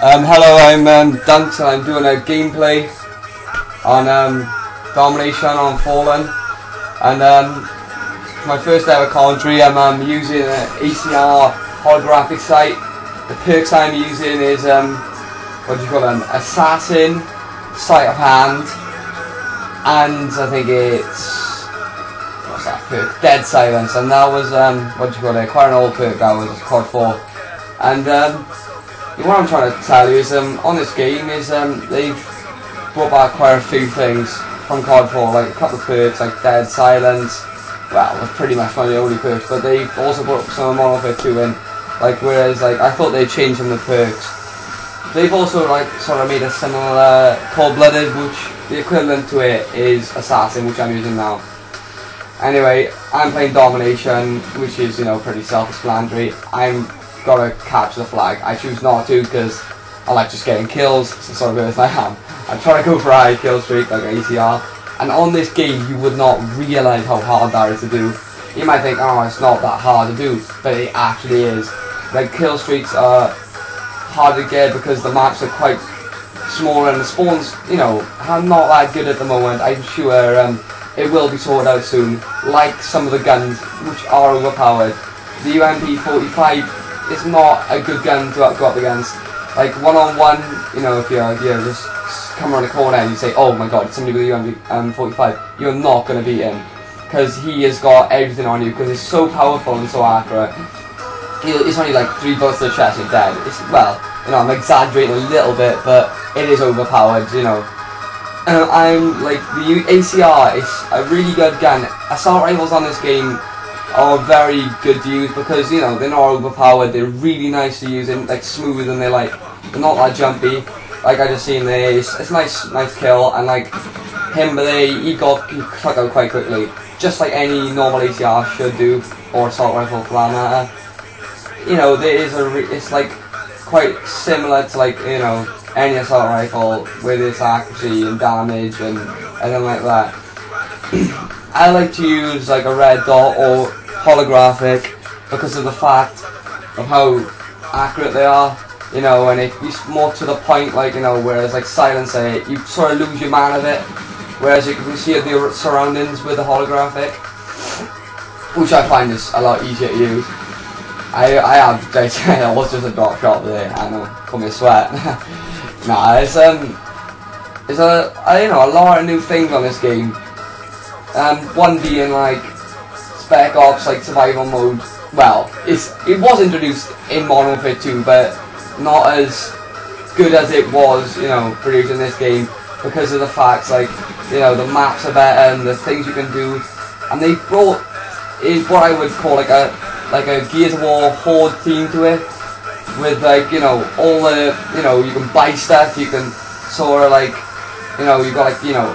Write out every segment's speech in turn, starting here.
Hello, I'm DunnKs and I'm doing a gameplay on Domination on Fallen, and my first ever commentary. I'm using an ACR holographic sight. The perks I'm using is what do you call them? Assassin, Sight of Hand, and I think it's what's that perk? Dead Silence, and that was what do you call it? Quite an old perk. That was COD 4, and what I'm trying to tell you is on this game is they've brought back quite a few things from COD 4, like a couple of perks like Dead Silence. Well, that's pretty much one of the only perks, but they've also brought some Modern Warfare 2 in. Like, whereas like I thought they'd changed some of the perks. They've also like sort of made a similar Cold-Blooded, which the equivalent to it is Assassin, which I'm using now. Anyway, I'm playing Domination, which is, you know, pretty self-explanatory. I'm gotta capture the flag. I choose not to because I like just getting kills. It's the sort of person I am. I'm trying to go for a high kill streak like ACR. And on this game, you would not realise how hard that is to do. You might think, oh, it's not that hard to do, but it actually is. Like, kill streaks are hard to get because the maps are quite small and the spawns, you know, are not that good at the moment. I'm sure it will be sorted out soon. Like some of the guns, which are overpowered. The UMP45 is not a good gun to go up against. Like one-on-one, you know, if you're just come around the corner and you say, oh my god, it's somebody with a UMP45, you're not going to beat him. Because he has got everything on you, because it's so powerful and so accurate. It's only like 3 bullets to the chest and you're dead. It's, well, you know, I'm exaggerating a little bit, but it is overpowered, you know. I'm like, the ACR is a really good gun. Assault rifles on this game are very good to use because, you know, they're not overpowered, they're really nice to use and like smooth, and they're not that jumpy. Like I just seen there, it's nice kill, and like him there, he cut out quite quickly, just like any normal ACR should do, or assault rifle for that matter. You know, there is it's like quite similar to like, you know, any assault rifle with its accuracy and damage and everything like that. I like to use like a red dot or holographic because of the fact of how accurate they are, you know, and it's more to the point, like, you know, whereas like Silencer, you sort of lose your man of it, whereas you can see the surroundings with the holographic, which I find is a lot easier to use. I was just a drop shot there, I know, call me a sweat. Nah, it's you know, a lot of new things on this game. One being like Spec Ops, like survival mode. Well, it was introduced in Modern Warfare 2, but not as good as it was, you know, produced in this game because of the facts, like, you know, the maps are better and the things you can do, and they brought in what I would call like a Gears of War Horde theme to it, with like, you know, all the, you know, you can buy stuff, you can sort of like, you know, you've got like, you know,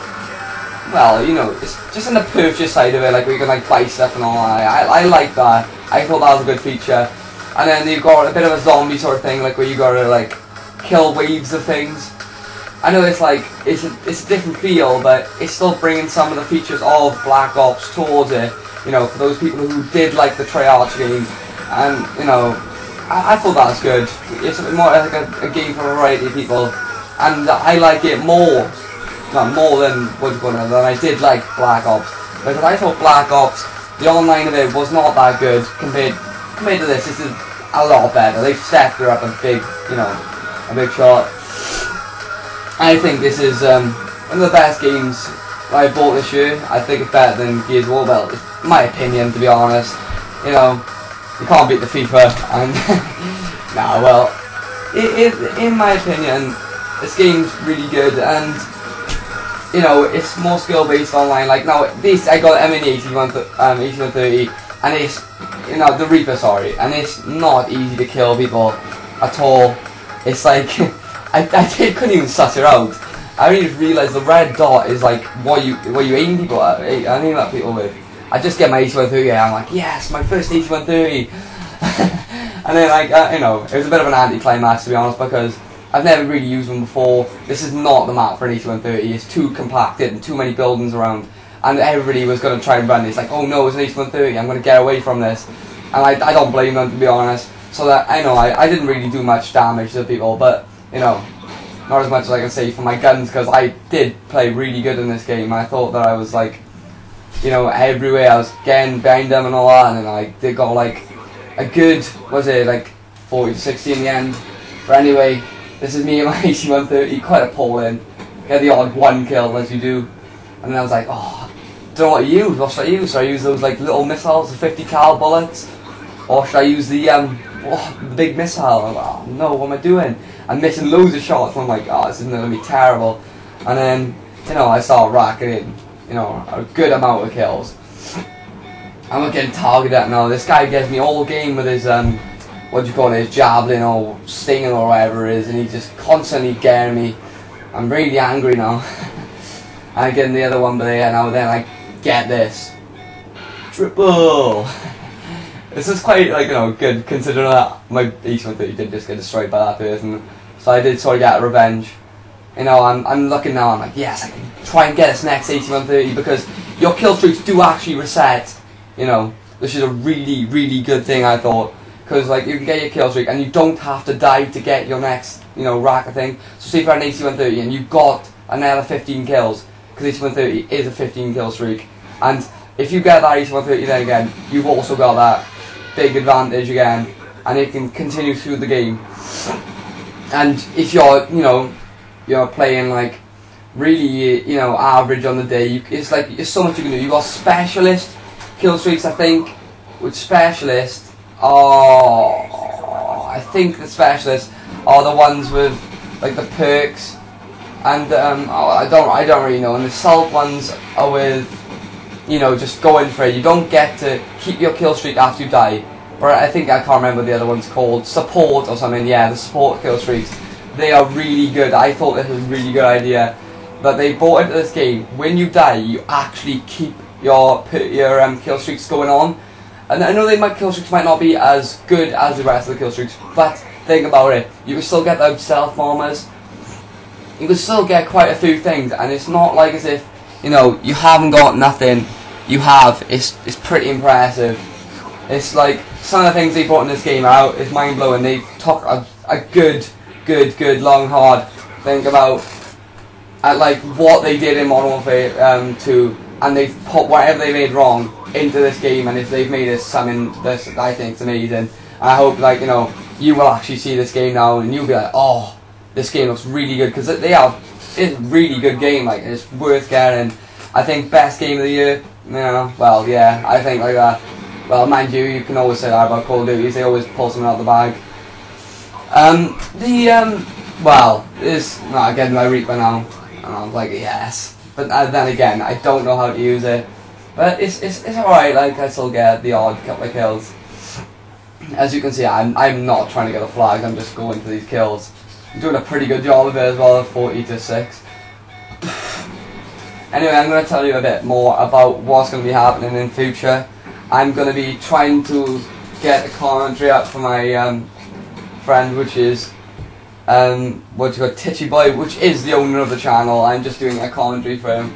well, you know, it's just in the purchase side of it, like where you can like buy stuff and all that. I like that. I thought that was a good feature. And then you've got a bit of a zombie sort of thing, like where you gotta like kill waves of things. I know it's like it's a different feel, but it's still bringing some of the features of Black Ops towards it. You know, for those people who did like the Treyarch game, and you know, I thought that was good. It's more like a game for a variety of people, and I like it more. Not more than what you call it, than I did like Black Ops, because I thought Black Ops, the online of it was not that good compared to this. This is a lot better. They've stepped it up a big, you know, a big shot. I think this is one of the best games I bought this year. I think it's better than Gears of War. Well, it's my opinion, to be honest. You know, you can't beat the FIFA, and nah, well, in my opinion, this game's really good, and you know, it's more skill based online. Like now, this I got M8130, and it's, you know, the Reaper, sorry, and it's not easy to kill people at all. It's like I couldn't even suss it out. I only just realised the red dot is like what you aim people at. I aim at people with. I just get my 8130, and I'm like, yes, my first 8130. And then like you know, it was a bit of an anticlimax, to be honest, because I've never really used one before. This is not the map for an 8130. It's too compacted and too many buildings around, and everybody was going to try and run. It's like, oh no, it's an 8130. I'm going to get away from this, and I don't blame them, to be honest. So that I know I didn't really do much damage to people, but you know, not as much as I can say for my guns, because I did play really good in this game. I thought that I was like, you know, everywhere. I was getting behind them and all that, and I did got like a good, was it like 40 to 60 in the end. But anyway, this is me and my AC-130, quite appalling. Get the odd 1 kill as you do, and then I was like, oh, don't know what to use. What should I use? Should I use those like little missiles, the 50 cal bullets, or should I use the big missile? I'm like, oh no, what am I doing? I'm missing loads of shots. And I'm like, oh, this is gonna be terrible. And then, you know, I start racking in, you know, a good amount of kills. I'm not getting targeted now. This guy gets me all game with his what do you call it, his javelin or stinger or whatever it is, and he's just constantly getting me. I'm really angry now. I get in the other one, but yeah, now then I get this triple. This is quite, like, you know, good considering that my AC-130 did just get destroyed by that person. So I did sort of get revenge. You know, I'm looking now. I'm like, yes, I can try and get this next AC-130 because your kill streaks do actually reset. You know, which is a really, really good thing, I thought. Because, like, you can get your kill streak and you don't have to die to get your next, you know, rack thing. So say if you're an AC-130 and you've got another 15 kills, because AC-130 is a 15 kill streak, and if you get that AC-130 then again, you've also got that big advantage again, and it can continue through the game. And if you're, you know, you're playing like really, you know, average on the day, it's like, it's so much you can do. You've got specialist kill streaks, I think, with specialist. Oh, I think the specialists are the ones with like the perks, and I don't really know. And the assault ones are with, you know, just going for it. You don't get to keep your kill streak after you die. But I think, I can't remember the other one's called, support or something. Yeah, the support kill streaks. They are really good. I thought this was a really good idea that they brought into this game. When you die, you actually keep your kill streaks going on. And I know kill streaks might not be as good as the rest of the kill streaks, but think about it. You can still get those stealth bombers. You can still get quite a few things, and it's not like as if, you know, you haven't got nothing. You have. It's pretty impressive. It's like some of the things they brought in this game out is mind blowing. They took a good long hard think about like what they did in Modern Warfare 2, and they've put whatever they made wrong into this game, and if they've made it something this I think is amazing. I hope, like, you know, you will actually see this game now and you'll be like, oh, this game looks really good, because it's a really good game. Like, it's worth getting. I think best game of the year. Yeah, well, yeah, I think like that. Well, mind you can always say that about Call of Duty. They always pull something out of the bag. Well, this no, getting my Reaper now, and I was like, yes. But then again, I don't know how to use it. But it's alright. Like, I still get the odd couple of kills. As you can see, I'm not trying to get a flag. I'm just going for these kills. I'm doing a pretty good job of it as well. 40 to 6. Anyway, I'm going to tell you a bit more about what's going to be happening in future. I'm going to be trying to get a commentary up for my friend, which is Titchy Boy, which is the owner of the channel. I'm just doing a commentary for him,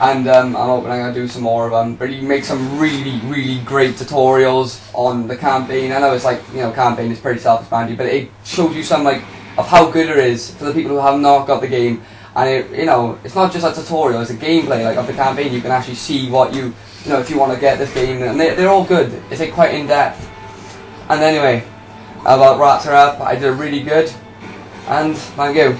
and I'm hoping I'm going to do some more of them. But he makes some really great tutorials on the campaign. I know it's like, you know, campaign is pretty self-explanatory, but it shows you some like of how good it is for the people who have not got the game. And it, you know, it's not just a tutorial; it's a gameplay like of the campaign. You can actually see what you know, if you want to get this game, and they're all good. It's like quite in depth. And anyway, about wraps her up. I did really good, and thank you.